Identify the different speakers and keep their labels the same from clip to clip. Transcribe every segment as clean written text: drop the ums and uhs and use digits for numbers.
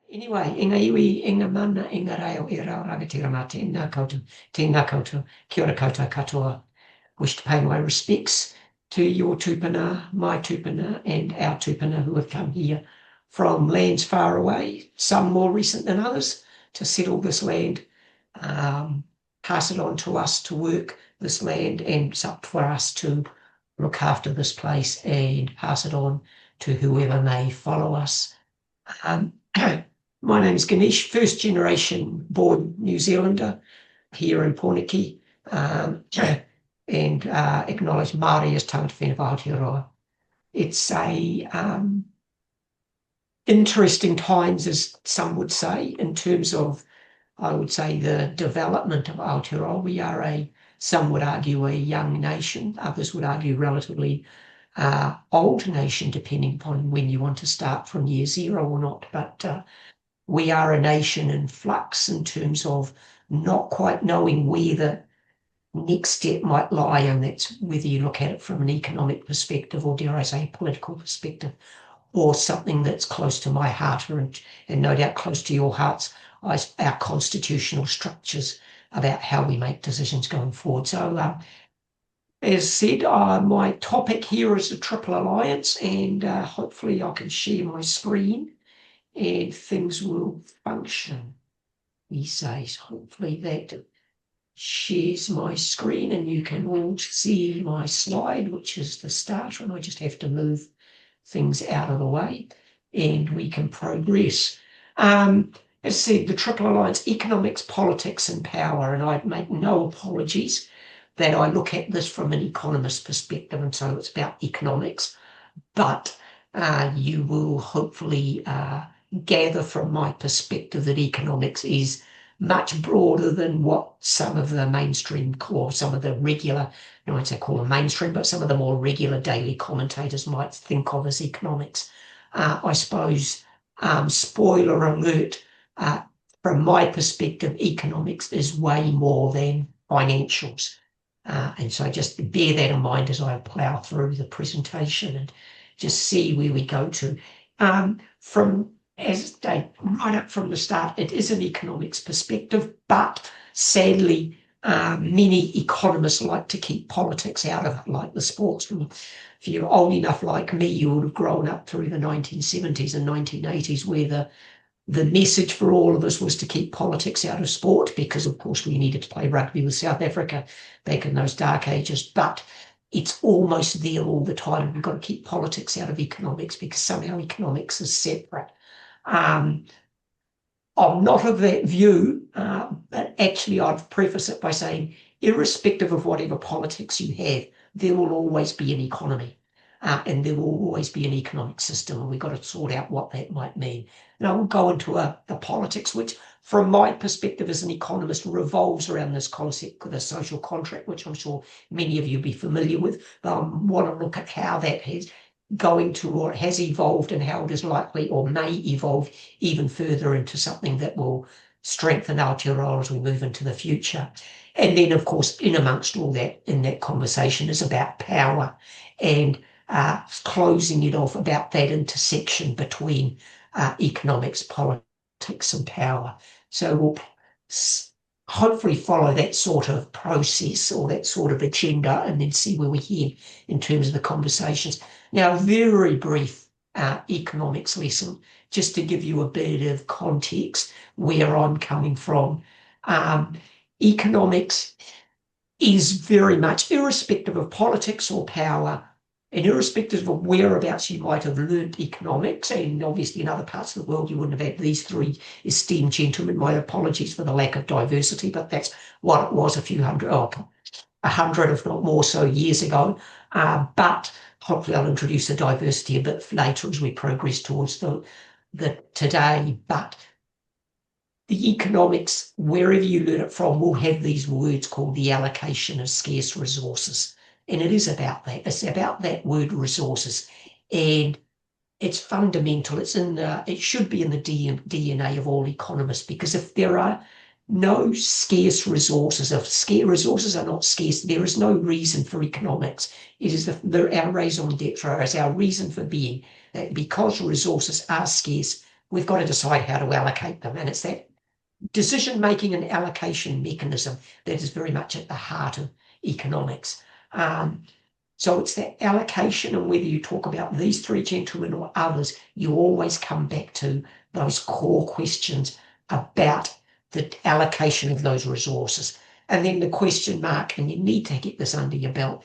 Speaker 1: Anyway, inga iwi, inga mana, inga reo, e rao rangatira mā tēnā koutou, kia ora koutou katoa. Wish to pay my respects to your tupuna, my tupuna, and our tupuna who have come here from lands far away, some more recent than others, to settle this land, pass it on to us to work this land, and it's up for us to look after this place and pass it on to whoever may follow us. My name is Ganesh, first generation born New Zealander here in Pōneke, and acknowledge Māori as tangata whenua Aotearoa. It's interesting times, as some would say, in terms of, I would say, the development of Aotearoa. We are some would argue, a young nation. Others would argue relatively old nation, depending upon when you want to start from year zero or not. But we are a nation in flux in terms of not quite knowing where the next step might lie, and that's whether you look at it from an economic perspective or, dare I say, a political perspective, or something that's close to my heart, and no doubt close to your hearts, our constitutional structures about how we make decisions going forward. So, as said, my topic here is the Triple Alliance, and hopefully I can share my screen and things will function. He says, hopefully that shares my screen and you can all see my slide, which is the start, and I just have to move things out of the way and we can progress. As said, the Triple Alliance, economics, politics and power, and I make no apologies that I look at this from an economist perspective, and so it's about economics, but you will hopefully gather from my perspective that economics is much broader than what some of the mainstream, or some of the regular, I won't say call them mainstream, but some of the more regular daily commentators might think of as economics. I suppose, spoiler alert, from my perspective, economics is way more than financials. And so just bear that in mind as I plough through the presentation and just see where we go to. As they right up from the start, it is an economics perspective, but sadly, many economists like to keep politics out of it, like the sports. If you're old enough like me, you would have grown up through the 1970s and 1980s, where the message for all of us was to keep politics out of sport, because of course we needed to play rugby with South Africa back in those dark ages. But it's almost there all the time. We've got to keep politics out of economics because somehow economics is separate. I'm not of that view, but actually I'd preface it by saying, irrespective of whatever politics you have, there will always be an economy, and there will always be an economic system, and we've got to sort out what that might mean. And I will go into the politics, which from my perspective as an economist revolves around this concept of the social contract, which I'm sure many of you will be familiar with. But I want to look at how that has evolved and how it is likely or may evolve even further into something that will strengthen Aotearoa as we move into the future. And then, of course, in amongst all that, in that conversation is about power and closing it off about that intersection between economics, politics and power. So we'll hopefully follow that sort of process or that sort of agenda and then see where we head in terms of the conversations. Now, a very brief economics lesson, just to give you a bit of context where I'm coming from. Economics is very much, irrespective of politics or power, and irrespective of whereabouts you might have learned economics, and obviously in other parts of the world you wouldn't have had these three esteemed gentlemen. My apologies for the lack of diversity, but that's what it was a hundred, if not more so, years ago. But hopefully I'll introduce the diversity a bit later as we progress towards the today. But the economics, wherever you learn it from, will have these words called the allocation of scarce resources. And it is about that. It's about that word resources. And it's fundamental. It should be in the DNA of all economists, because if there are no scarce resources, if scarce resources are not scarce, there is no reason for economics. It is our raison d'etre, is our reason for being, that because resources are scarce, we've got to decide how to allocate them. And it's that decision-making and allocation mechanism that is very much at the heart of economics. So it's that allocation, and whether you talk about these three gentlemen or others, you always come back to those core questions about the allocation of those resources. And then the question mark, and you need to get this under your belt,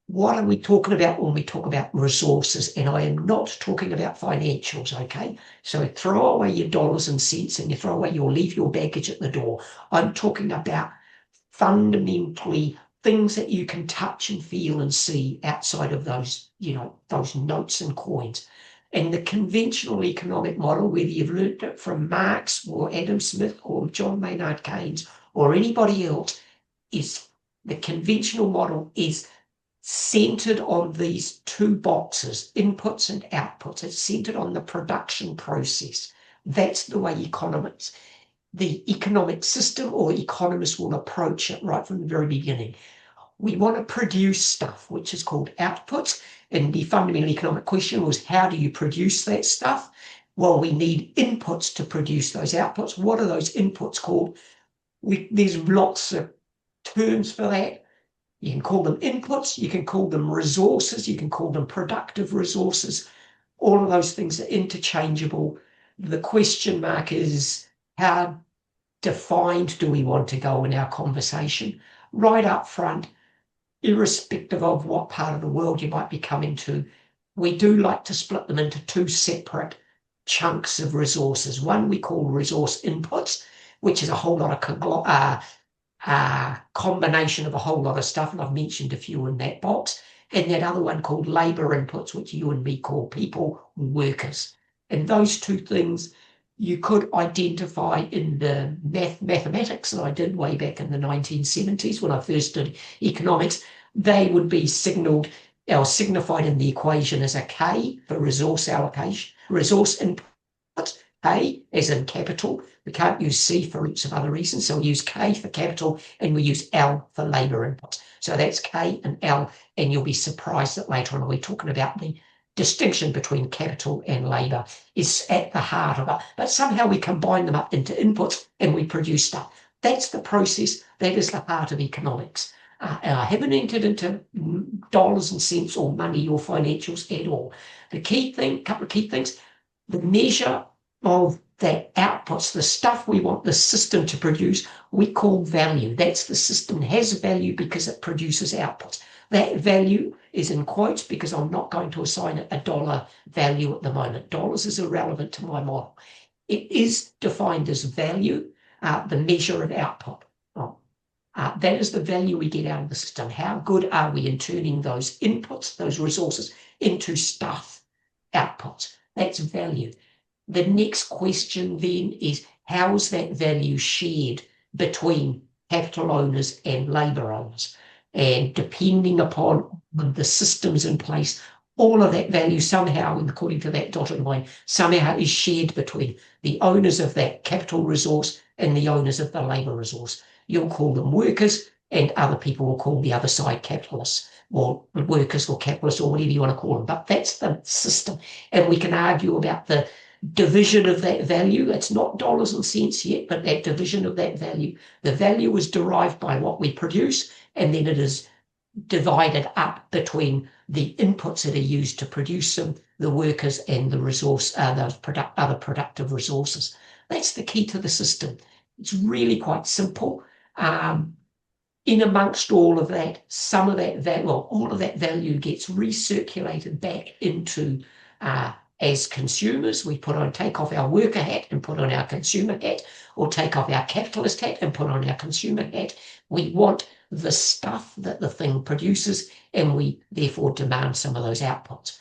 Speaker 1: what are we talking about when we talk about resources? And I am not talking about financials, okay? So throw away your dollars and cents and you throw away leave your baggage at the door. I'm talking about fundamentally things that you can touch and feel and see outside of those, those notes and coins. And the conventional economic model, whether you've learned it from Marx or Adam Smith or John Maynard Keynes or anybody else, is the conventional model is centered on these two boxes, inputs and outputs. It's centered on the production process. That's the way the economic system or economists will approach it right from the very beginning. We want to produce stuff, which is called outputs. And the fundamental economic question was, how do you produce that stuff? Well, we need inputs to produce those outputs. What are those inputs called? There's lots of terms for that. You can call them inputs, you can call them resources, you can call them productive resources. All of those things are interchangeable. The question mark is, how defined do we want to go in our conversation? Right up front, irrespective of what part of the world you might be coming to, we do like to split them into two separate chunks of resources. One we call resource inputs, which is a whole lot of combination of a whole lot of stuff, and I've mentioned a few in that box, and that other one called labor inputs, which you and me call people, workers. And those two things you could identify in the mathematics that I did way back in the 1970s when I first did economics. They would be signified in the equation as a K for resource allocation, resource input, K as in capital. We can't use C for lots of other reasons, so we use K for capital and we use L for labor inputs. So that's K and L, and you'll be surprised that later on we're talking about the distinction between capital and labor is at the heart of it. But somehow we combine them up into inputs and we produce stuff. That's the process. That is the heart of economics. And I haven't entered into dollars and cents or money or financials at all. The key thing, couple of key things, the measure of that outputs, the stuff we want the system to produce, we call value. That's the system has value because it produces outputs. That value is in quotes because I'm not going to assign it a dollar value at the moment. Dollars is irrelevant to my model. It is defined as value, the measure of output. That is the value we get out of the system. How good are we in turning those inputs, those resources, into stuff, outputs? That's value. The next question then is, how is that value shared between capital owners and labor owners? And depending upon the systems in place, all of that value somehow, and according to that dotted line, somehow is shared between the owners of that capital resource and the owners of the labor resource. You'll call them workers, and other people will call the other side capitalists, or workers or capitalists, or whatever you want to call them. But that's the system. And we can argue about the division of that value. It's not dollars and cents yet, but that division of that value. The value is derived by what we produce, and then it is divided up between the inputs that are used to produce them, the workers, and the resource, those other productive resources. That's the key to the system. It's really quite simple. In amongst all of that, some of that value, well, all of that value gets recirculated back into as consumers. We take off our worker hat and put on our consumer hat, or take off our capitalist hat and put on our consumer hat. We want the stuff that the thing produces, and we therefore demand some of those outputs.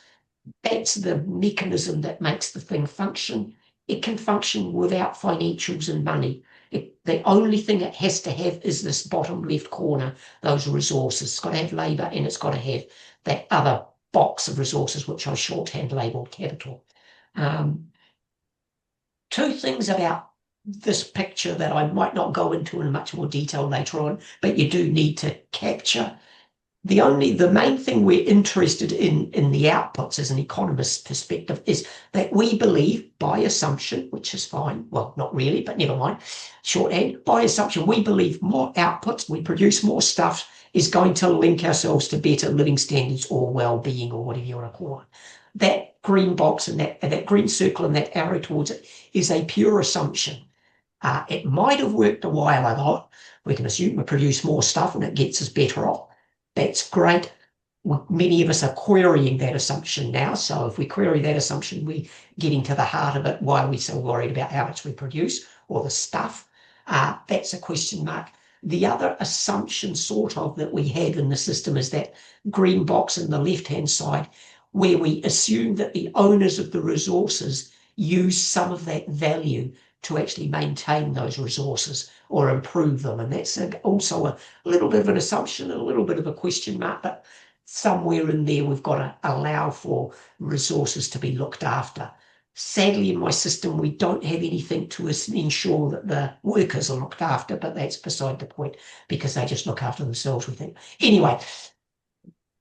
Speaker 1: That's the mechanism that makes the thing function. It can function without financials and money. The only thing it has to have is this bottom left corner, those resources. It's got to have labor, and it's got to have that other box of resources, which I shorthand labeled capital. Two things about this picture that I might not go into in much more detail later on, but you do need to capture. The main thing we're interested in the outputs as an economist's perspective is that we believe by assumption, which is fine, well, not really, but never mind, shorthand, by assumption, we believe more outputs, we produce more stuff is going to link ourselves to better living standards or well-being or whatever you want to call it. That green box and that green circle and that arrow towards it is a pure assumption. It might have worked a while ago. We can assume we produce more stuff and it gets us better off. That's great. Many of us are querying that assumption now. So if we query that assumption, we're getting to the heart of it. Why are we so worried about how much we produce or the stuff? That's a question mark. The other assumption sort of that we have in the system is that green box on the left-hand side, where we assume that the owners of the resources use some of that value to actually maintain those resources or improve them. And that's also a little bit of an assumption, a little bit of a question mark, but somewhere in there we've got to allow for resources to be looked after. Sadly, in my system, we don't have anything to ensure that the workers are looked after, but that's beside the point because they just look after themselves, we think. Anyway,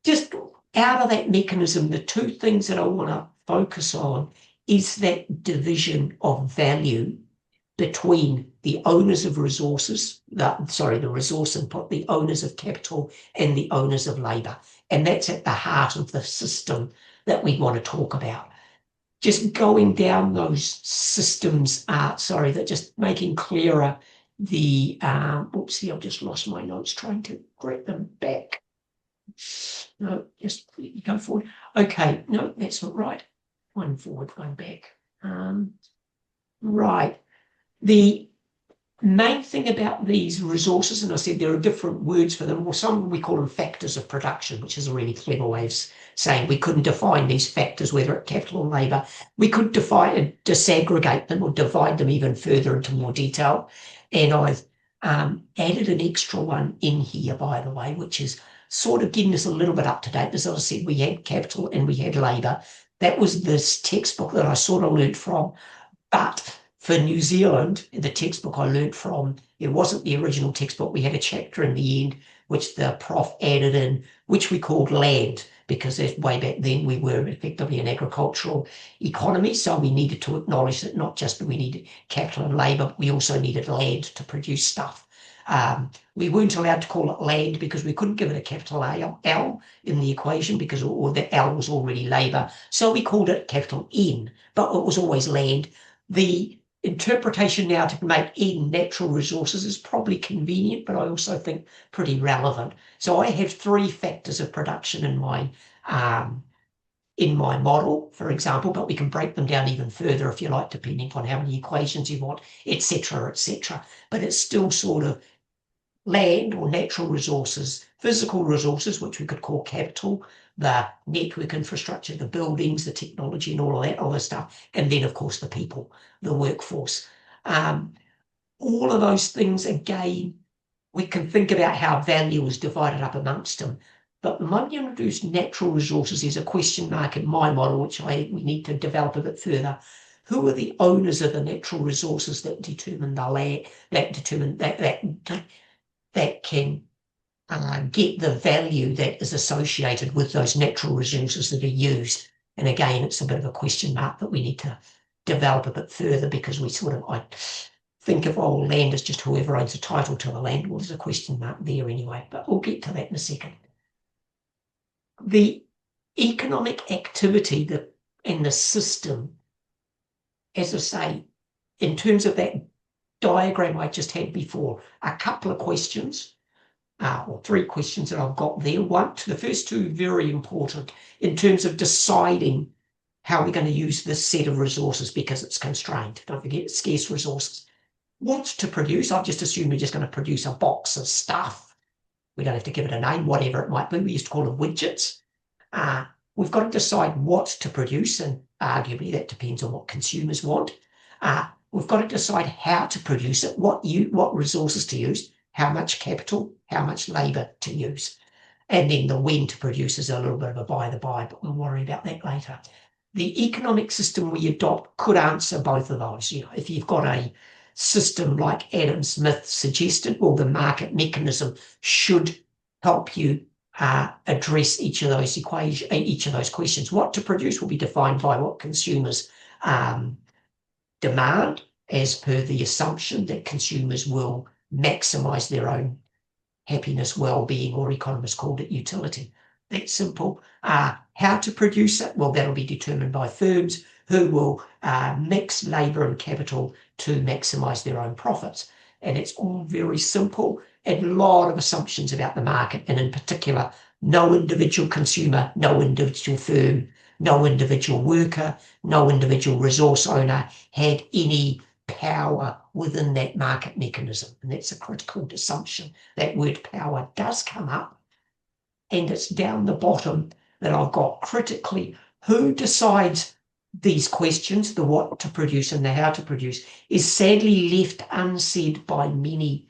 Speaker 1: just out of that mechanism, the two things that I want to focus on is that division of value between the owners of resources, the resource input, the owners of capital and the owners of labour. And that's at the heart of the system that we want to talk about. Just going down those systems, that just making clearer the, oopsie, I've just lost my notes trying to grab them back. No, just go forward. Okay, no, that's not right. One forward, one back. Right. The main thing about these resources, and I said there are different words for them, or some we call them factors of production, which is a really clever way of saying we couldn't define these factors, whether at capital or labour. We could disaggregate them or divide them even further into more detail. And I've added an extra one in here, by the way, which is sort of getting us a little bit up to date. As I said, we had capital and we had labour. That was this textbook that I sort of learned from, but for New Zealand, the textbook I learned from, it wasn't the original textbook. We had a chapter in the end, which the prof added in, which we called land, because way back then we were effectively an agricultural economy. So we needed to acknowledge that not just we needed capital and labour, but we also needed land to produce stuff. We weren't allowed to call it land because we couldn't give it a capital L in the equation because the L was already labour. So we called it capital N, but it was always land. The interpretation now to make N natural resources is probably convenient, but I also think pretty relevant. So I have three factors of production in my model, for example, but we can break them down even further if you like, depending on how many equations you want, etc., etc. But it's still sort of land or natural resources, physical resources, which we could call capital, the network infrastructure, the buildings, the technology and all of that other stuff, and then of course the people, the workforce. All of those things, again, we can think about how value is divided up amongst them. But the moment you introduce natural resources, there's a question mark in my model, which we need to develop a bit further. Who are the owners of the natural resources that determine the land, that can get the value that is associated with those natural resources that are used? And again, it's a bit of a question mark that we need to develop a bit further because I think of land as just whoever owns a title to the land. Well, there's a question mark there anyway, but we'll get to that in a second. The economic activity in the system, as I say, in terms of that diagram I just had before, a couple of questions, or three questions that I've got there. The first two, very important in terms of deciding how we're going to use this set of resources because it's constrained. Don't forget, it's scarce resources. What to produce? I've just assumed we're just going to produce a box of stuff. We don't have to give it a name, whatever it might be. We used to call them widgets. We've got to decide what to produce, and arguably that depends on what consumers want. We've got to decide how to produce it, what resources to use, how much capital, how much labour to use. And then the when to produce is a little bit of a by the by, but we'll worry about that later. The economic system we adopt could answer both of those. If you've got a system like Adam Smith suggested, well, the market mechanism should help you address each of those questions. What to produce will be defined by what consumers demand, as per the assumption that consumers will maximize their own happiness, well-being, or economists called it utility. That's simple. How to produce it? Well, that'll be determined by firms who will mix labour and capital to maximise their own profits. And it's all very simple and a lot of assumptions about the market, and in particular, no individual consumer, no individual firm, no individual worker, no individual resource owner had any power within that market mechanism. And that's a critical assumption. That word power does come up, and it's down the bottom that I've got critically. Who decides these questions, the what to produce and the how to produce, is sadly left unsaid by many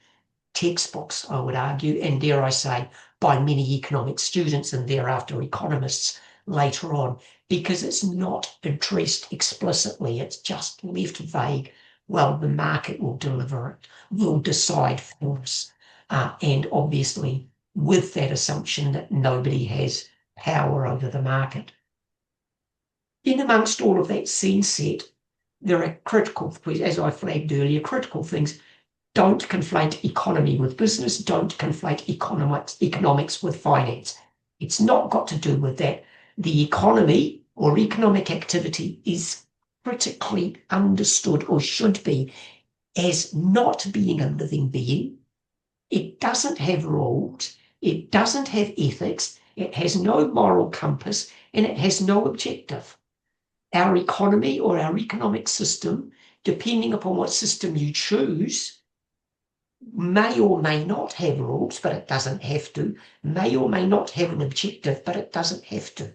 Speaker 1: textbooks, I would argue, and dare I say, by many economic students and thereafter economists later on, because it's not addressed explicitly. It's just left vague. Well, the market will deliver it, will decide for us. And obviously, with that assumption that nobody has power over the market. In amongst all of that scene set, there are critical, as I flagged earlier, critical things. Don't conflate economy with business. Don't conflate economics with finance. It's not got to do with that. The economy or economic activity is critically understood, or should be, as not being a living being. It doesn't have rules. It doesn't have ethics. It has no moral compass, and it has no objective. Our economy or our economic system, depending upon what system you choose, may or may not have rules, but it doesn't have to, may or may not have an objective, but it doesn't have to.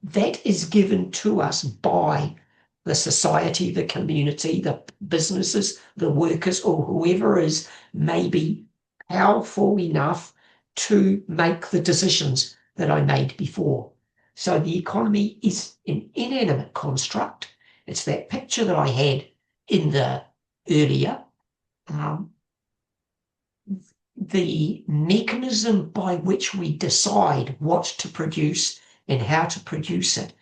Speaker 1: That is given to us by the society, the community, the businesses, the workers, or whoever is maybe powerful enough to make the decisions that I made before. So the economy is an inanimate construct. It's that picture that I had in the earlier. The mechanism by which we decide what to produce and how to produce it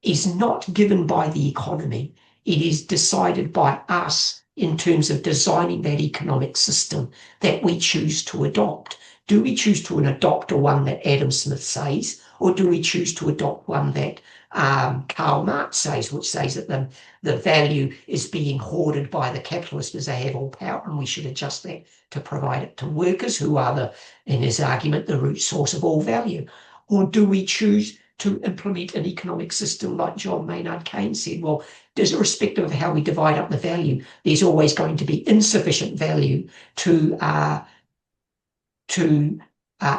Speaker 1: is not given by the economy. It is decided by us in terms of designing that economic system that we choose to adopt. Do we choose to adopt one that Adam Smith says, or do we choose to adopt one that Karl Marx says, which says that the value is being hoarded by the capitalists as they have all power, and we should adjust that to provide it to workers, who are, in his argument, the root source of all value? Or do we choose to implement an economic system like John Maynard Keynes said? Well, irrespective of how we divide up the value, there's always going to be insufficient value to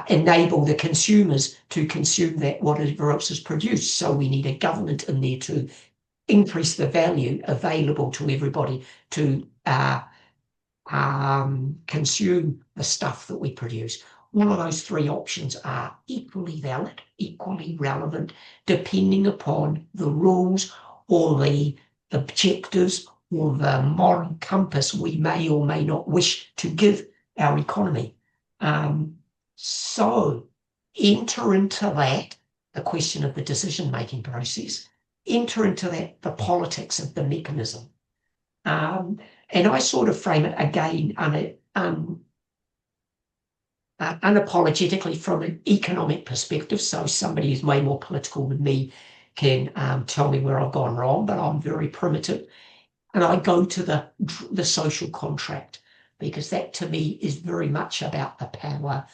Speaker 1: enable the consumers to consume that whatever else is produced. So we need a government in there to increase the value available to everybody to consume the stuff that we produce. All of those three options are equally valid, equally relevant, depending upon the rules or the objectives or the moral compass we may or may not wish to give our economy. So enter into that the question of the decision-making process, enter into that the politics of the mechanism. And I sort of frame it again unapologetically from an economic perspective. So somebody who's way more political than me can tell me where I've gone wrong, but I'm very primitive. And I go to the social contract, because that to me is very much about the power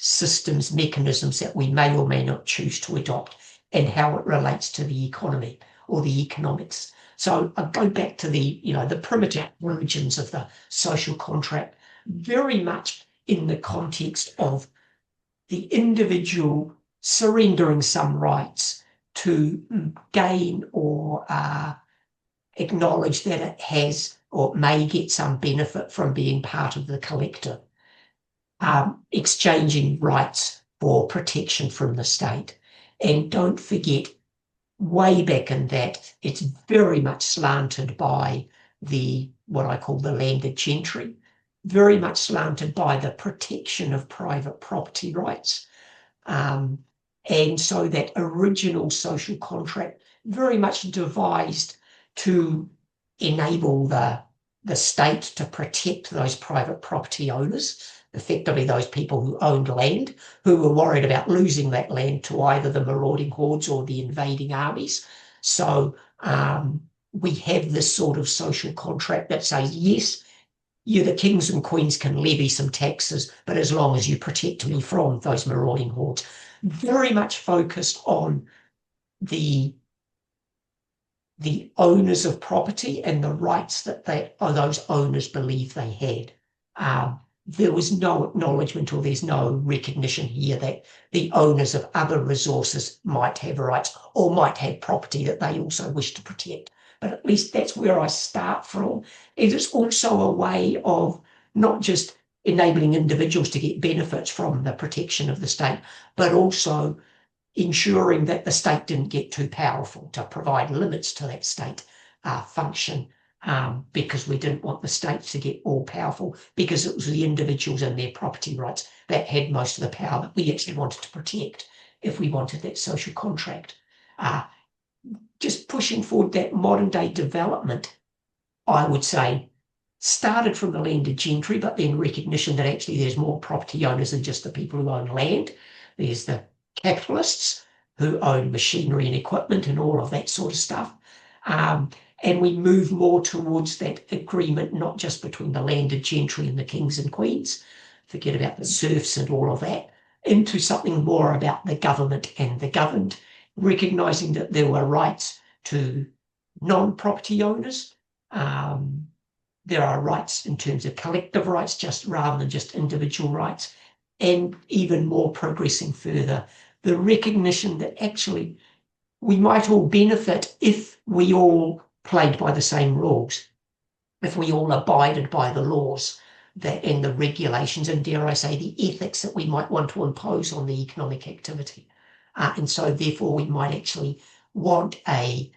Speaker 1: systems, mechanisms that we may or may not choose to adopt, and how it relates to the economy or the economics. So I go back to the primitive origins of the social contract, very much in the context of the individual surrendering some rights to gain or acknowledge that it has or may get some benefit from being part of the collective. Exchanging rights for protection from the state. And don't forget, way back in that, it's very much slanted by what I call the landed gentry, very much slanted by the protection of private property rights. And so that original social contract very much devised to enable the state to protect those private property owners, effectively those people who owned land, who were worried about losing that land to either the marauding hordes or the invading armies. So we have this sort of social contract that says, yes, you, the kings and queens, can levy some taxes, but as long as you protect me from those marauding hordes. Very much focused on the owners of property and the rights that those owners believe they had. There was no acknowledgement, or there's no recognition here, that the owners of other resources might have rights or might have property that they also wish to protect. But at least that's where I start from. It is also a way of not just enabling individuals to get benefits from the protection of the state, but also ensuring that the state didn't get too powerful, to provide limits to that state function, because we didn't want the state to get all powerful, because it was the individuals and their property rights that had most of the power that we actually wanted to protect if we wanted that social contract. Just pushing forward that modern day development, I would say, started from the landed gentry, but then recognition that actually there's more property owners than just the people who own land. There's the capitalists who own machinery and equipment and all of that sort of stuff. And we move more towards that agreement, not just between the landed gentry and the kings and queens, forget about the serfs and all of that, into something more about the government and the governed, recognising that there were rights to non-property owners. There are rights in terms of collective rights, just rather than just individual rights, and even more progressing further, the recognition that actually we might all benefit if we all played by the same rules, if we all abided by the laws and the regulations, and dare I say, the ethics that we might want to impose on the economic activity. And so therefore we might actually want a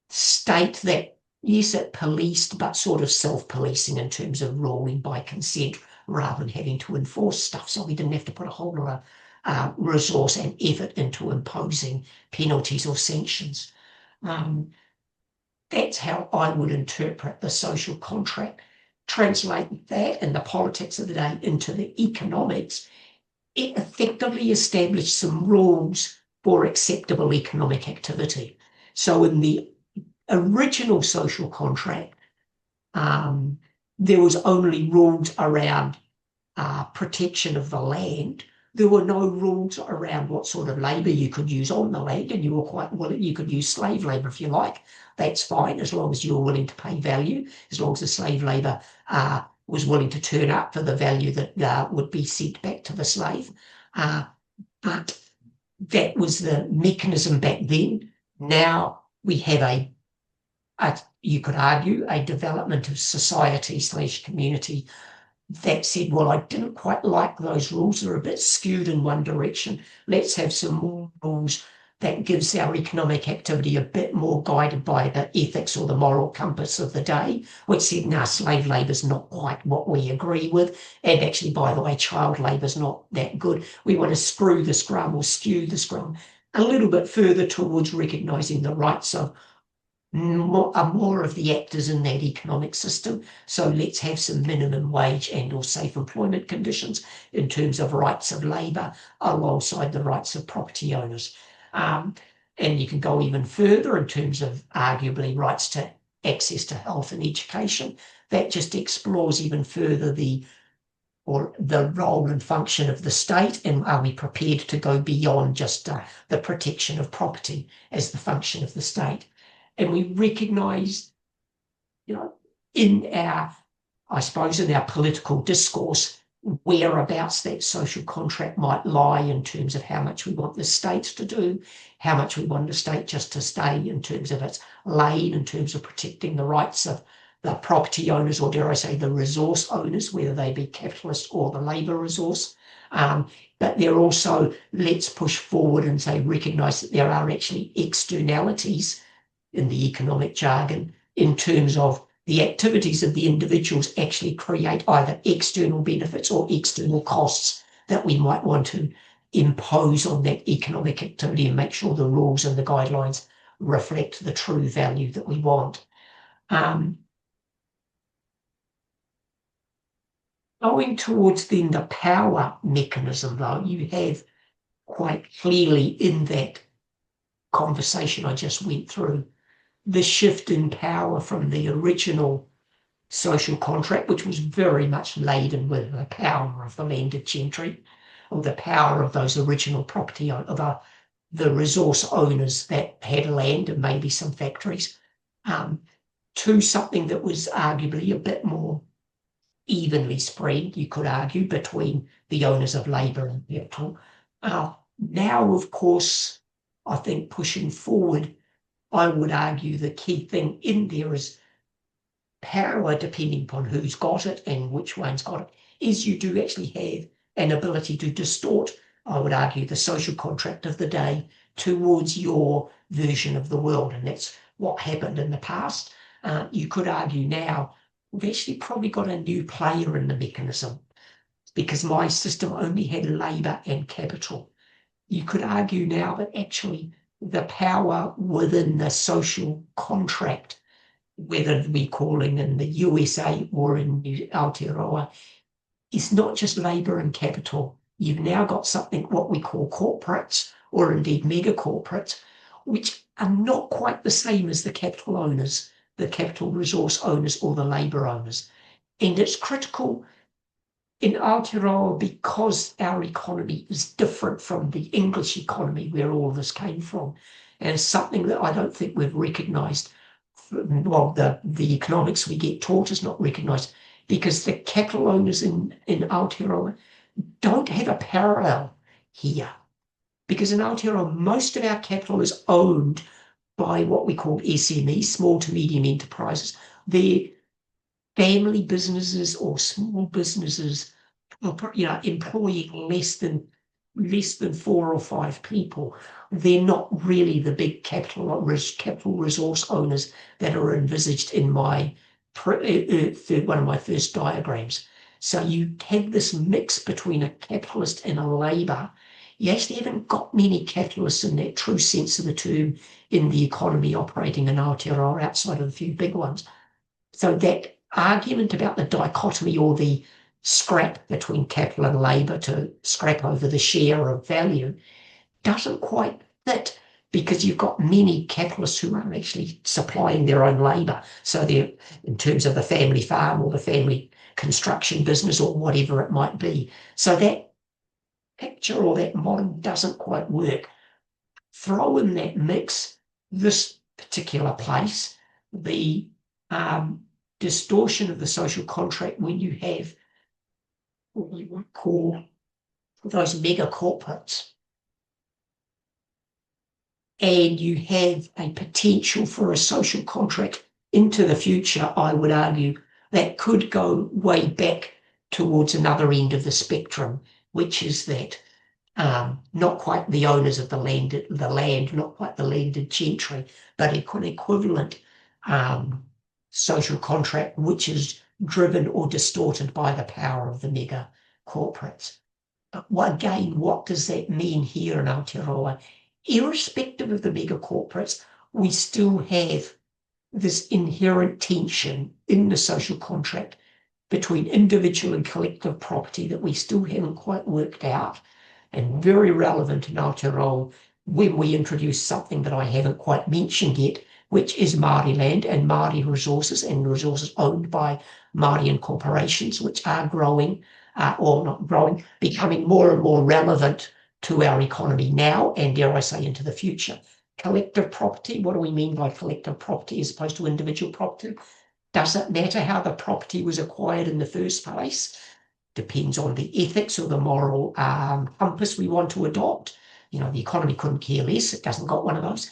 Speaker 1: state that, yes, it policed, but sort of self-policing in terms of ruling by consent rather than having to enforce stuff. So we didn't have to put a whole lot of resource and effort into imposing penalties or sanctions. That's how I would interpret the social contract. Translate that and the politics of the day into the economics. It effectively established some rules for acceptable economic activity. So in the original social contract, there was only rules around protection of the land. There were no rules around what sort of labour you could use on the land, and you were quite willing, you could use slave labour if you like. That's fine, as long as you were willing to pay value, as long as the slave labour was willing to turn up for the value that would be sent back to the slave. But that was the mechanism back then. Now we have you could argue, a development of society/community that said, well, I didn't quite like those rules. They're a bit skewed in one direction. Let's have some more rules that gives our economic activity a bit more guided by the ethics or the moral compass of the day, which said, no, slave labour is not quite what we agree with. And actually, by the way, child labour is not that good. We want to screw the scrum or skew the scrum a little bit further towards recognising the rights of more of the actors in that economic system. So let's have some minimum wage and or safe employment conditions in terms of rights of labour alongside the rights of property owners. And you can go even further in terms of arguably rights to access to health and education. That just explores even further the role and function of the state, and are we prepared to go beyond just the protection of property as the function of the state. And we recognise, in our political discourse, whereabouts that social contract might lie in terms of how much we want the state to do, how much we want the state just to stay in terms of its lane, in terms of protecting the rights of the property owners, or dare I say the resource owners, whether they be capitalist or the labour resource. But they're also, let's push forward and say, recognise that there are actually externalities in the economic jargon in terms of the activities of the individuals actually create either external benefits or external costs that we might want to impose on that economic activity and make sure the rules and the guidelines reflect the true value that we want. Going towards then the power mechanism, though, you have quite clearly in that conversation I just went through, the shift in power from the original social contract, which was very much laden with the power of the landed gentry, or the power of those original property of the resource owners that had land and maybe some factories, to something that was arguably a bit more evenly spread, you could argue, between the owners of labour and capital. Now, of course, I think pushing forward, I would argue the key thing in there is power, depending upon who's got it and which one's got it, is you do actually have an ability to distort, I would argue, the social contract of the day towards your version of the world. And that's what happened in the past. You could argue now, we've actually probably got a new player in the mechanism because my system only had labour and capital. You could argue now that actually the power within the social contract, whether we're calling in the USA or in Aotearoa, is not just labour and capital. You've now got something what we call corporates, or indeed mega corporates, which are not quite the same as the capital owners, the capital resource owners or the labour owners. And it's critical in Aotearoa because our economy is different from the English economy where all this came from. And it's something that I don't think we've recognised. Well, the economics we get taught is not recognised because the capital owners in Aotearoa don't have a parallel here. Because in Aotearoa, most of our capital is owned by what we call SMEs, small to medium enterprises. They're family businesses or small businesses, employing less than 4 or 5 people. They're not really the big capital resource owners that are envisaged in my one of my first diagrams. So you have this mix between a capitalist and a labour. You actually haven't got many capitalists in that true sense of the term in the economy operating in Aotearoa outside of a few big ones. So that argument about the dichotomy or the scrap between capital and labour to scrap over the share of value doesn't quite fit because you've got many capitalists who are actually supplying their own labour. So they're in terms of the family farm or the family construction business or whatever it might be. So that picture or that model doesn't quite work. Throw in that mix, this particular place, the distortion of the social contract when you have what we would call those mega corporates, and you have a potential for a social contract into the future, I would argue, that could go way back towards another end of the spectrum, which is that not quite the owners of the land, not quite the landed gentry, but an equivalent social contract which is driven or distorted by the power of the mega corporates. But again, what does that mean here in Aotearoa? Irrespective of the mega corporates, we still have this inherent tension in the social contract between individual and collective property that we still haven't quite worked out, and very relevant in Aotearoa when we introduce something that I haven't quite mentioned yet, which is Māori land and Māori resources and resources owned by Māori corporations, which are growing, or not growing, becoming more and more relevant to our economy now and, dare I say, into the future. Collective property, what do we mean by collective property as opposed to individual property? Does it matter how the property was acquired in the first place? Depends on the ethics or the moral compass we want to adopt. The economy couldn't care less. It doesn't got one of those.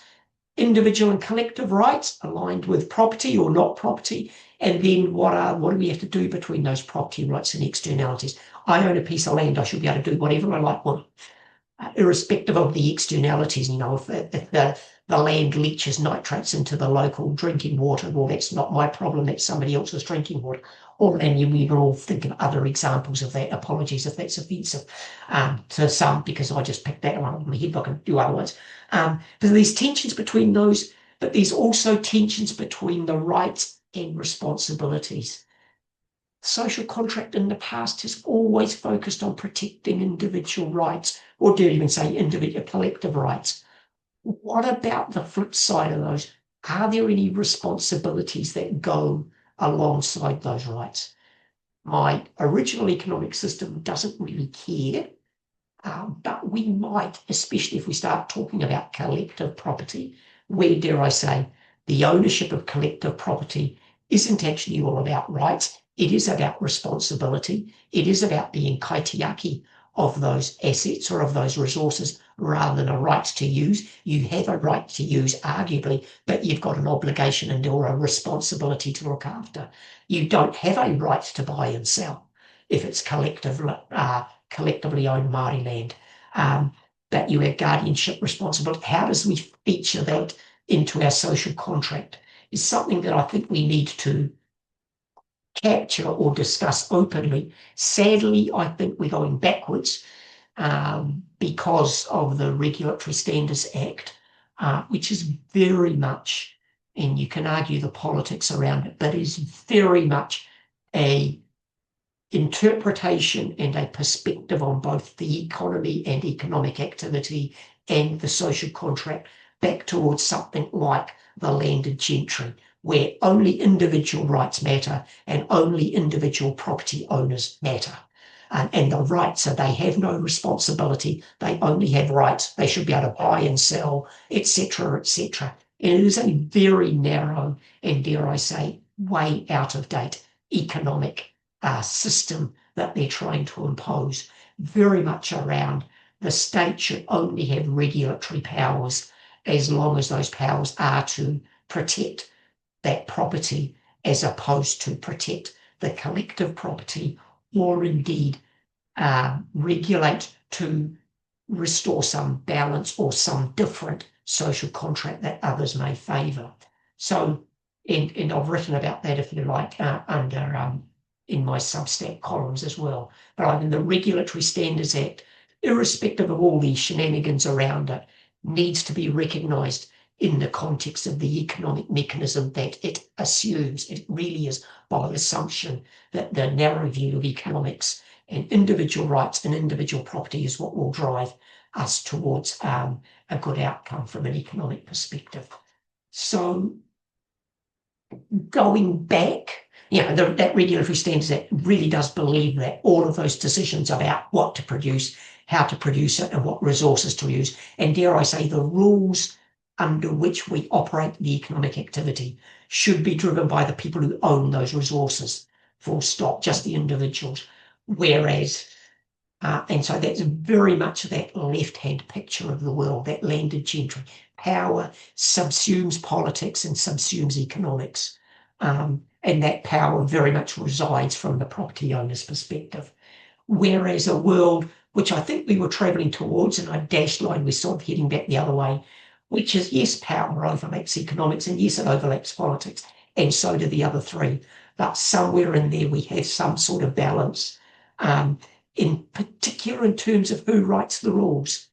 Speaker 1: Individual and collective rights aligned with property or not property. And then what do we have to do between those property rights and externalities? I own a piece of land. I should be able to do whatever I like with it, irrespective of the externalities. If the land leaches nitrates into the local drinking water. Well, that's not my problem, that's somebody else's drinking water. And we can all think of other examples of that. Apologies if that's offensive to some, because I just picked that one off my head, but I can do other ones. But there's tensions between those, but there's also tensions between the rights and responsibilities. Social contract in the past has always focused on protecting individual rights, or do you even say individual collective rights? What about the flip side of those? Are there any responsibilities that go alongside those rights? My original economic system doesn't really care, but we might, especially if we start talking about collective property, where, dare I say, the ownership of collective property isn't actually all about rights. It is about responsibility. It is about being kaitiaki of those assets or of those resources rather than a right to use. You have a right to use, arguably, but you've got an obligation and or a responsibility to look after. You don't have a right to buy and sell if it's collectively owned Māori land. But you have guardianship responsibility. How does we feature that into our social contract is something that I think we need to capture or discuss openly. Sadly, I think we're going backwards because of the Regulatory Standards Act, which is very much, and you can argue the politics around it, but is very much a interpretation and a perspective on both the economy and economic activity and the social contract back towards something like the landed gentry, where only individual rights matter and only individual property owners matter. And the rights are they have no responsibility, they only have rights, they should be able to buy and sell, etc., etc. And it is a very narrow and, dare I say, way out of date economic system that they're trying to impose, very much around the state should only have regulatory powers as long as those powers are to protect that property as opposed to protect the collective property or indeed regulate to restore some balance or some different social contract that others may favour. So, and I've written about that, if you like, under in my Substack columns as well. But I mean, the Regulatory Standards Act, irrespective of all the shenanigans around it, needs to be recognised in the context of the economic mechanism that it assumes. It really is by assumption that the narrow view of economics and individual rights and individual property is what will drive us towards a good outcome from an economic perspective. So going back, that Regulatory Standards Act really does believe that all of those decisions about what to produce, how to produce it, and what resources to use, and dare I say, the rules under which we operate the economic activity should be driven by the people who own those resources, full stop, just the individuals. Whereas, and so that's very much that left-hand picture of the world, that landed gentry. Power subsumes politics and subsumes economics. And that power very much resides from the property owner's perspective. Whereas a world, which I think we were travelling towards, and I dashed line, we're sort of heading back the other way, which is, yes, power overlaps economics, and yes, it overlaps politics, and so do the other three. But somewhere in there, we have some sort of balance, in particular in terms of who writes the rules.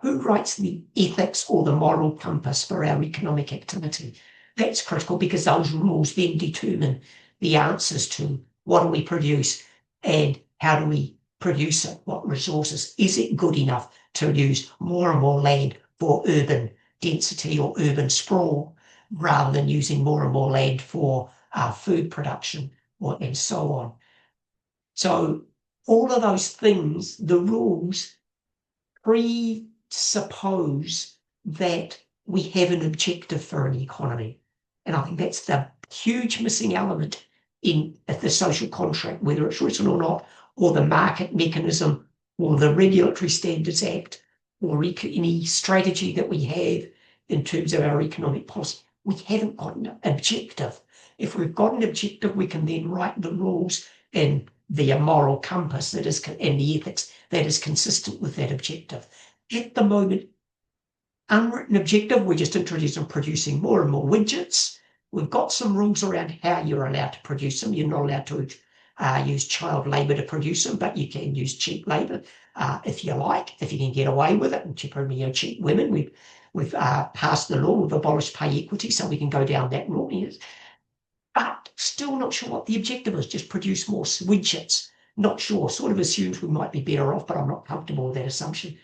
Speaker 1: Who writes the ethics or the moral compass for our economic activity? That's critical because those rules then determine the answers to what do we produce and how do we produce it, what resources. Is it good enough to use more and more land for urban density or urban sprawl rather than using more and more land for food production and so on? So all of those things, the rules presuppose that we have an objective for an economy. And I think that's the huge missing element in the social contract, whether it's written or not, or the market mechanism, or the Regulatory Standards Act, or any strategy that we have in terms of our economic policy. We haven't got an objective. If we've got an objective, we can then write the rules and the moral compass that is, and the ethics that is consistent with that objective. At the moment, unwritten objective, we're just interested in producing more and more widgets. We've got some rules around how you're allowed to produce them. You're not allowed to use child labour to produce them, but you can use cheap labour if you like, if you can get away with it. And cheap women. We've passed the law. We've abolished pay equity, so we can go down that route. But still not sure what the objective is. Just produce more widgets. Not sure. Sort of assumes we might be better off, but I'm not comfortable with that assumption.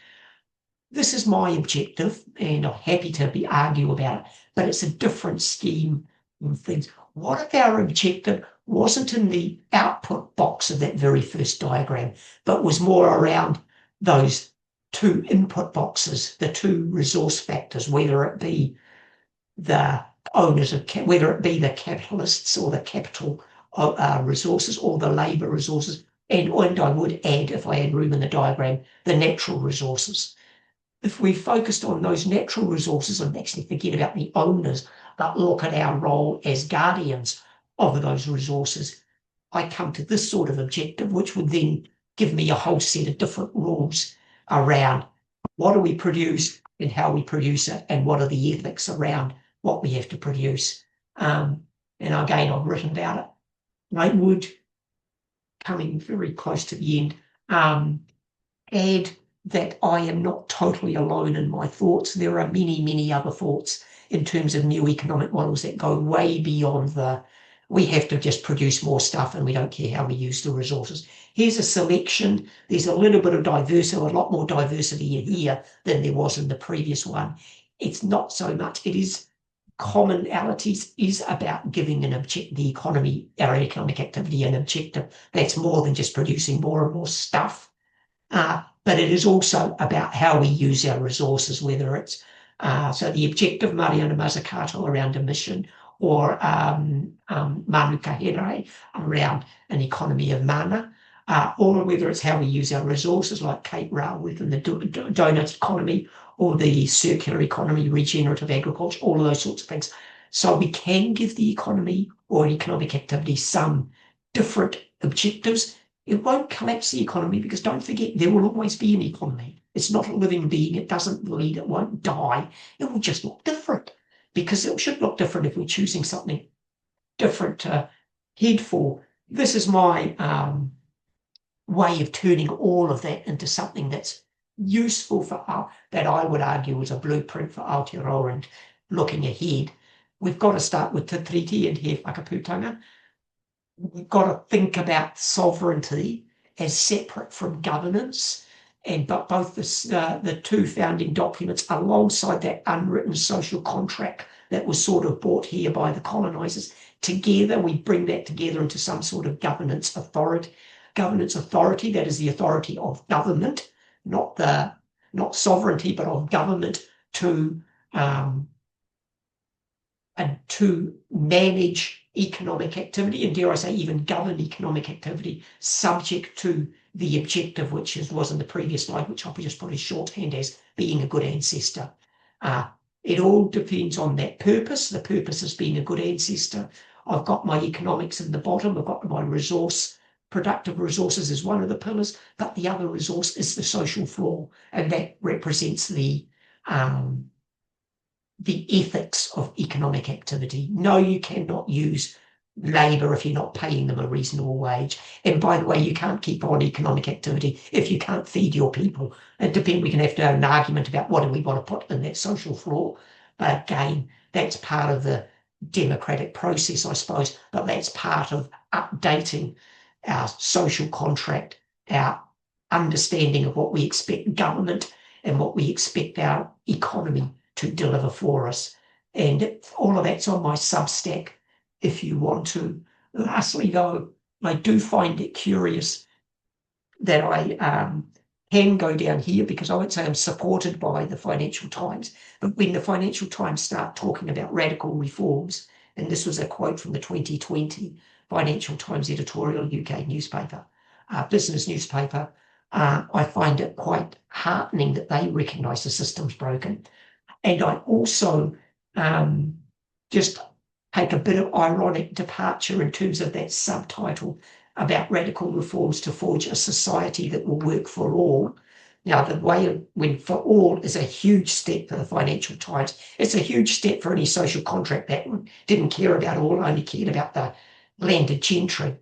Speaker 1: This is my objective, and I'm happy to argue about it, but it's a different scheme of things. What if our objective wasn't in the output box of that very first diagram, but was more around those two input boxes, the two resource factors, whether it be the owners of, whether it be the capitalists or the capital resources or the labour resources, and I would add, if I had room in the diagram, the natural resources. If we focused on those natural resources and actually forget about the owners, but look at our role as guardians of those resources, I come to this sort of objective, which would then give me a whole set of different rules around what do we produce and how we produce it, and what are the ethics around what we have to produce. And again, I've written about it. I would, coming very close to the end, add that I am not totally alone in my thoughts. There are many, many other thoughts in terms of new economic models that go way beyond we have to just produce more stuff and we don't care how we use the resources. Here's a selection. There's a little bit of diversity, a lot more diversity in here than there was in the previous one. It's not so much. It is commonalities is about giving the economy, our economic activity, an objective that's more than just producing more and more stuff. But it is also about how we use our resources, whether it's so the objective Mariana Mazzucato around emission, or Manu Kahere around an economy of mana, or whether it's how we use our resources, like Kate Rao within the donut economy, or the circular economy, regenerative agriculture, all of those sorts of things. So we can give the economy or economic activity some different objectives. It won't collapse the economy, because don't forget, there will always be an economy. It's not a living being. It doesn't bleed. It won't die. It will just look different, because it should look different if we're choosing something different to head for. This is my way of turning all of that into something that's useful for that I would argue is a blueprint for Aotearoa and looking ahead. We've got to start with Te Tiriti and He Whakaputanga. We've got to think about sovereignty as separate from governance, but both the two founding documents, alongside that unwritten social contract that was sort of brought here by the colonisers, together we bring that together into some sort of governance authority. Governance authority, that is the authority of government, not sovereignty, but of government to manage economic activity, and dare I say even govern economic activity, subject to the objective, which was in the previous slide, which I'll just put as shorthand as being a good ancestor. It all depends on that purpose. The purpose is being a good ancestor. I've got my economics in the bottom. I've got my productive resources as one of the pillars, but the other resource is the social floor, and that represents the ethics of economic activity. No, you cannot use labour if you're not paying them a reasonable wage. And by the way, you can't keep on economic activity if you can't feed your people. We can have to have an argument about what do we want to put in that social floor. But again, that's part of the democratic process, I suppose, but that's part of updating our social contract, our understanding of what we expect government and what we expect our economy to deliver for us. And all of that's on my Substack if you want to. Lastly, though, I do find it curious that I can go down here, because I would say I'm supported by the Financial Times, but when the Financial Times start talking about radical reforms, and this was a quote from the 2020 Financial Times editorial, UK newspaper, business newspaper, I find it quite heartening that they recognise the system's broken. And I also just take a bit of ironic departure in terms of that subtitle about radical reforms to forge a society that will work for all. Now, the way when for all is a huge step for the Financial Times. It's a huge step for any social contract that didn't care about all, only cared about the landed gentry.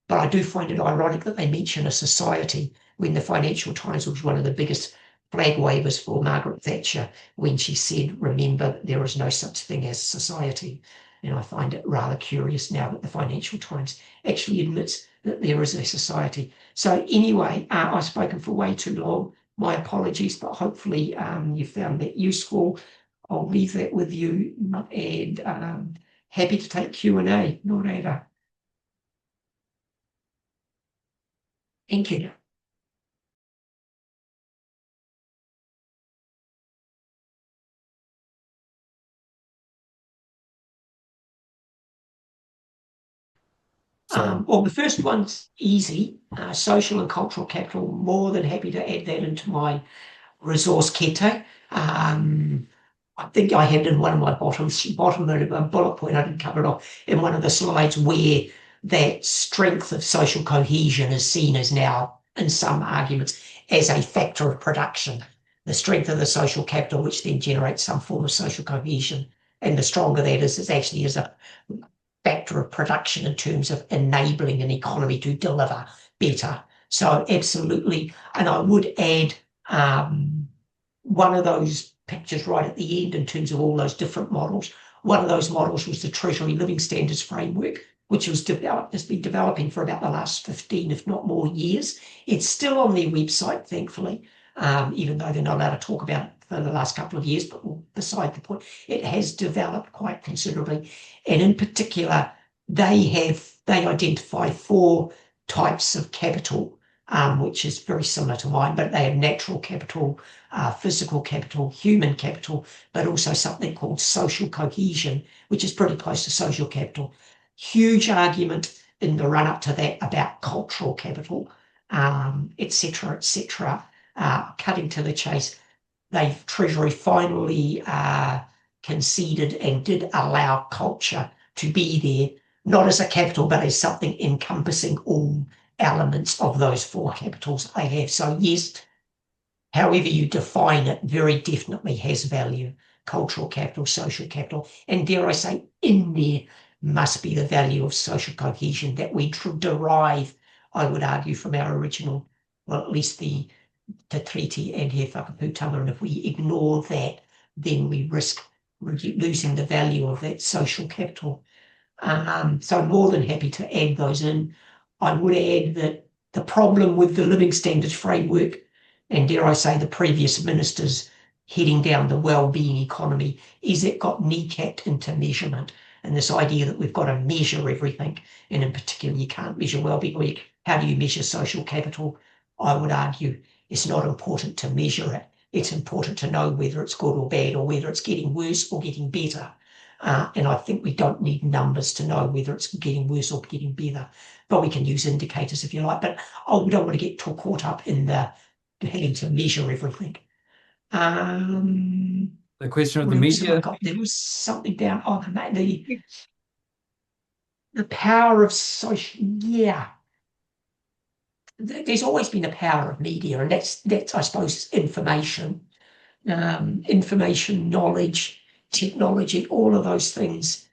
Speaker 1: But I do find it ironic that they mention a society when the Financial Times was one of the biggest flag wavers for Margaret Thatcher when she said, remember, there is no such thing as society. And I find it rather curious now that the Financial Times actually admits that there is a society. So anyway, I've spoken for way too long. My apologies, but hopefully you found that useful. I'll leave that with you, and happy to take Q&A. Nō Thank you. Well, the first one's easy. Social and cultural capital, more than happy to add that into my resource kete. I think I had in one of my bottom of a bullet point, I didn't cover it off, in one of the slides where that strength of social cohesion is seen as now, in some arguments, as a factor of production. The strength of the social capital, which then generates some form of social cohesion. And the stronger that is actually is a factor of production in terms of enabling an economy to deliver better. So absolutely. And I would add one of those pictures right at the end in terms of all those different models. One of those models was the Treasury Living Standards Framework, which has been developing for about the last 15, if not more years. It's still on their website, thankfully, even though they're not allowed to talk about it for the last couple of years, but beside the point, it has developed quite considerably. And in particular, they identify 4 types of capital, which is very similar to mine, but they have natural capital, physical capital, human capital, but also something called social cohesion, which is pretty close to social capital. Huge argument in the run-up to that about cultural capital, et cetera, et cetera. Cutting to the chase, Treasury finally conceded and did allow culture to be there, not as a capital, but as something encompassing all elements of those 4 capitals they have. So yes, however you define it, very definitely has value. Cultural capital, social capital, and dare I say, in there must be the value of social cohesion that we derive, I would argue, from our original, well, at least the treaty and He Whakaputanga, and if we ignore that, then we risk losing the value of that social capital. So I'm more than happy to add those in. I would add that the problem with the Living Standards Framework, and dare I say the previous ministers heading down the well-being economy, is it got kneecapped into measurement. And this idea that we've got to measure everything, and in particular you can't measure well-being. How do you measure social capital? I would argue it's not important to measure it. It's important to know whether it's good or bad, or whether it's getting worse or getting better. And I think we don't need numbers to know whether it's getting worse or getting better, but we can use indicators if you like. But we don't want to get too caught up in the having to measure everything.
Speaker 2: The question of the media.
Speaker 1: There was something down on the power of social. Yeah. There's always been a power of media, and that's I suppose information, knowledge, technology, all of those things.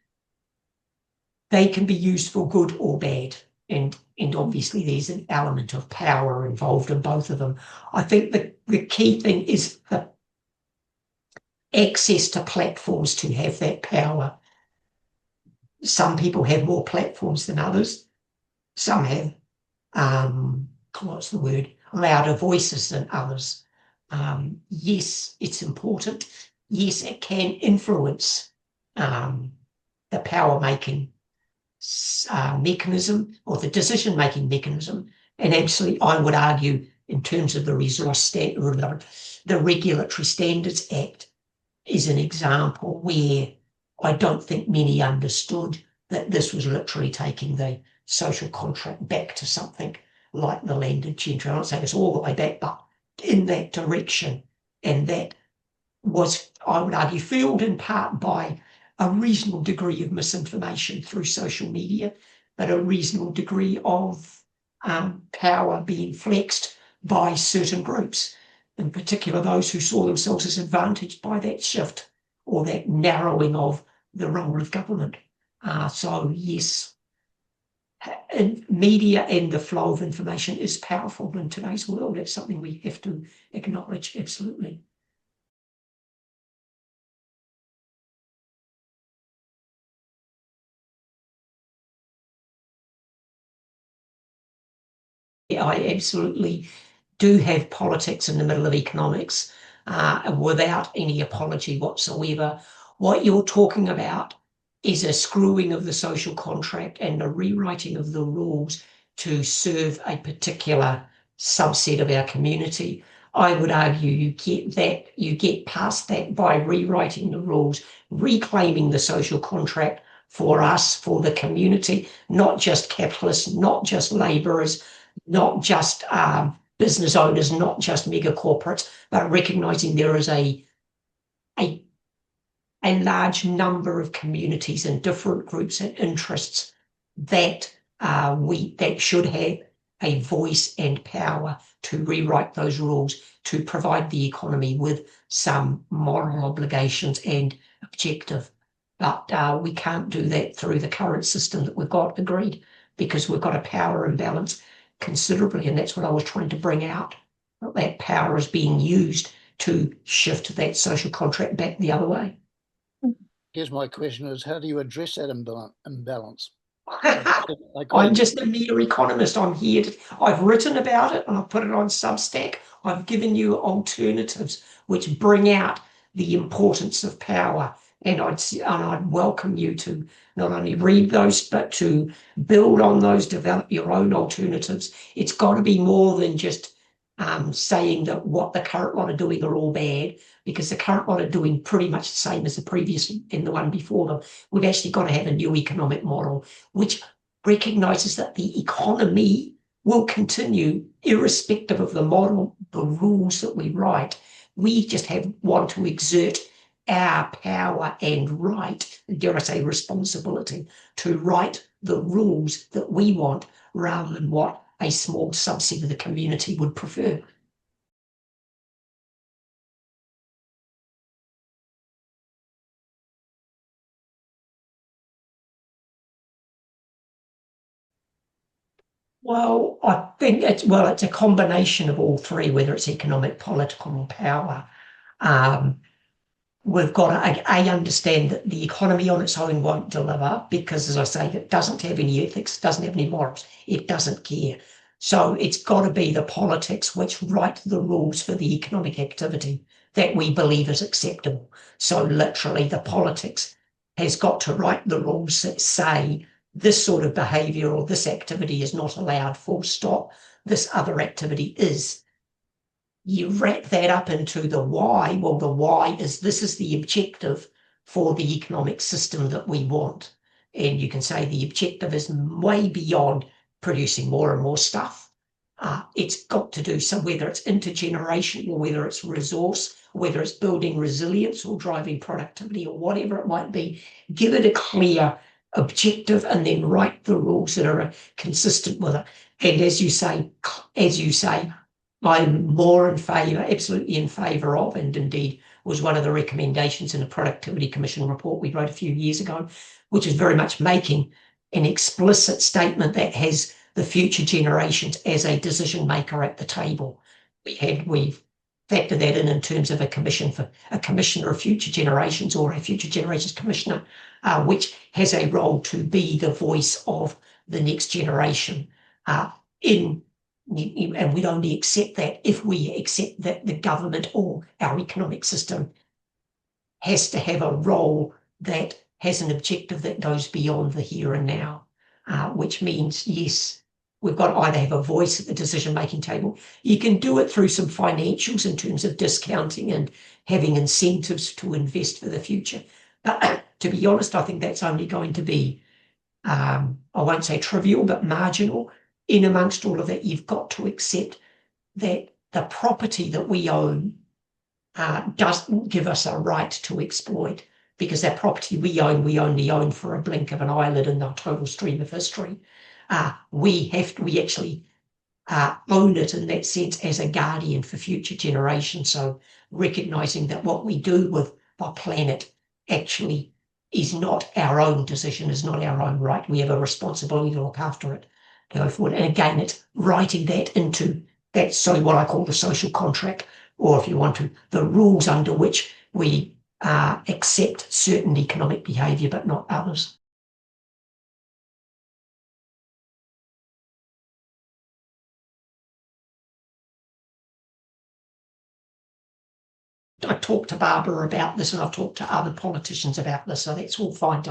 Speaker 1: They can be used for good or bad, and obviously there's an element of power involved in both of them. I think the key thing is the access to platforms to have that power. Some people have more platforms than others. Some have louder voices than others. Yes, it's important. Yes, it can influence the power-making mechanism, or the decision-making mechanism. And actually, I would argue, in terms of the the Regulatory Standards Act is an example where I don't think many understood that this was literally taking the social contract back to something like the landed gentry. I'm not saying it's all the way back, but in that direction. And that was, I would argue, fueled in part by a reasonable degree of misinformation through social media, but a reasonable degree of power being flexed by certain groups. in particular those who saw themselves as advantaged by that shift or that narrowing of the role of government. So yes, media and the flow of information is powerful in today's world. It's something we have to acknowledge, absolutely. Yeah, I absolutely do have politics in the middle of economics without any apology whatsoever. What you're talking about is a screwing of the social contract and a rewriting of the rules to serve a particular subset of our community. I would argue you get past that by rewriting the rules, reclaiming the social contract for us, for the community, not just capitalists, not just labourers, not just business owners, not just mega corporates, but recognizing there is a large number of communities and different groups and interests that that should have a voice and power to rewrite those rules to provide the economy with some moral obligations and objective. But we can't do that through the current system that we've got, agreed, because we've got a power imbalance considerably, and that's what I was trying to bring out. That power is being used to shift that social contract back the other way.
Speaker 2: Here's my question is, how do you address that imbalance?
Speaker 1: I'm just a mere economist. I've written about it and I've put it on Substack. I've given you alternatives which bring out the importance of power. And I'd welcome you to not only read those, but to build on those, develop your own alternatives. It's got to be more than just saying that what the current lot are doing are all bad, because the current lot are doing pretty much the same as the previous and the one before them. We've actually got to have a new economic model which recognises that the economy will continue irrespective of the model, the rules that we write. We just want to exert our power and right, dare I say responsibility, to write the rules that we want rather than what a small subset of the community would prefer. Well, I think it's a combination of all three, whether it's economic, political, or power. We've got to understand that the economy on its own won't deliver because, as I say, it doesn't have any ethics, doesn't have any morals, it doesn't care. So it's got to be the politics which write the rules for the economic activity that we believe is acceptable. So literally the politics has got to write the rules that say this sort of behaviour or this activity is not allowed, full stop, this other activity is. You wrap that up into the why. Well, the why is this is the objective for the economic system that we want. And you can say the objective is way beyond producing more and more stuff. It's got to do so, whether it's intergenerational or whether it's resource, whether it's building resilience or driving productivity or whatever it might be. Give it a clear objective and then write the rules that are consistent with it. And as you say, I'm more in favour, absolutely in favour of, and indeed was one of the recommendations in a Productivity Commission report we wrote a few years ago, which is very much making an explicit statement that has the future generations as a decision maker at the table. We've factored that in terms of a commissioner of future generations or a future generations commissioner, which has a role to be the voice of the next generation and we'd only accept that if we accept that the government or our economic system has to have a role that has an objective that goes beyond the here and now, which means, yes, we've got to either have a voice at the decision-making table. You can do it through some financials in terms of discounting and having incentives to invest for the future. But to be honest, I think that's only going to be, I won't say trivial, but marginal. In amongst all of that, you've got to accept that the property that we own doesn't give us a right to exploit, because that property we only own for a blink of an eyelid in the total stream of history. We actually own it in that sense as a guardian for future generations. So recognizing that what we do with the planet actually is not our own decision, is not our own right. We have a responsibility to look after it, to go forward. And again, it's writing that into that's so what I call the social contract, or if you want to, the rules under which we accept certain economic behaviour but not others. I talked to Barbara about this and I've talked to other politicians about this, so that's all fine.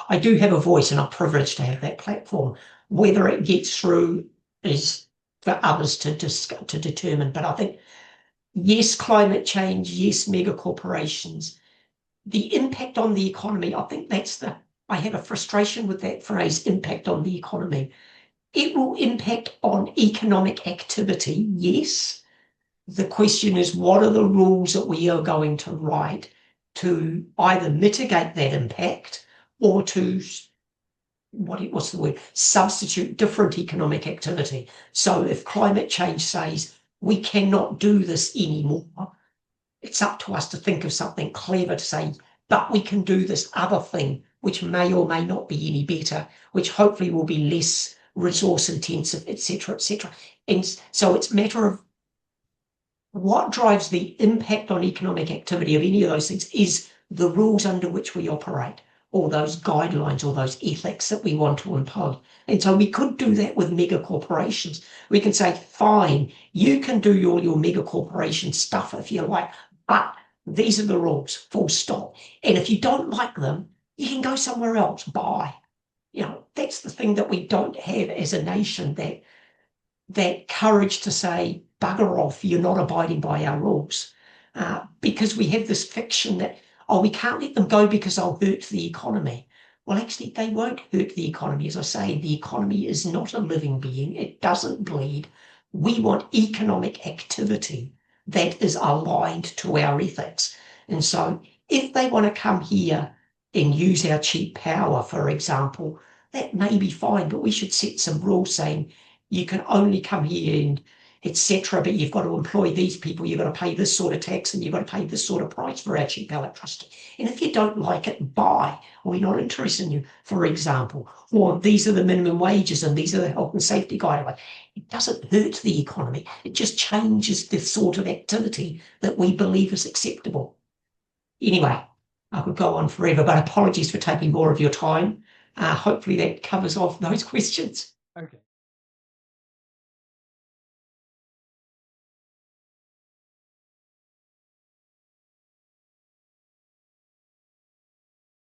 Speaker 1: I do have a voice and I'm privileged to have that platform. Whether it gets through is for others to determine, but I think, yes, climate change, yes, mega corporations, the impact on the economy, I think I have a frustration with that phrase, impact on the economy. It will impact on economic activity, yes. The question is, what are the rules that we are going to write to either mitigate that impact or to, what's the word, substitute different economic activity. So if climate change says we cannot do this anymore, it's up to us to think of something clever to say, but we can do this other thing, which may or may not be any better, which hopefully will be less resource intensive, etc., etc. And so it's a matter of what drives the impact on economic activity of any of those things is the rules under which we operate, or those guidelines or those ethics that we want to impose. And so we could do that with mega corporations. We can say, fine, you can do all your mega corporation stuff if you like, but these are the rules, full stop. And if you don't like them, you can go somewhere else, bye. That's the thing that we don't have as a nation, that courage to say, bugger off, you're not abiding by our rules. Because we have this fiction that, we can't let them go because they'll hurt the economy. Well, actually, they won't hurt the economy. As I say, the economy is not a living being. It doesn't bleed. We want economic activity that is aligned to our ethics. And so if they want to come here and use our cheap power, for example, that may be fine, but we should set some rules saying, you can only come here and etc., but you've got to employ these people, you've got to pay this sort of tax, and you've got to pay this sort of price for our cheap electricity. And if you don't like it, buy. We're not interested in you, for example. Or these are the minimum wages and these are the health and safety guidelines. It doesn't hurt the economy. It just changes the sort of activity that we believe is acceptable. Anyway, I could go on forever, but apologies for taking more of your time. Hopefully that covers off those questions.
Speaker 3: Okay.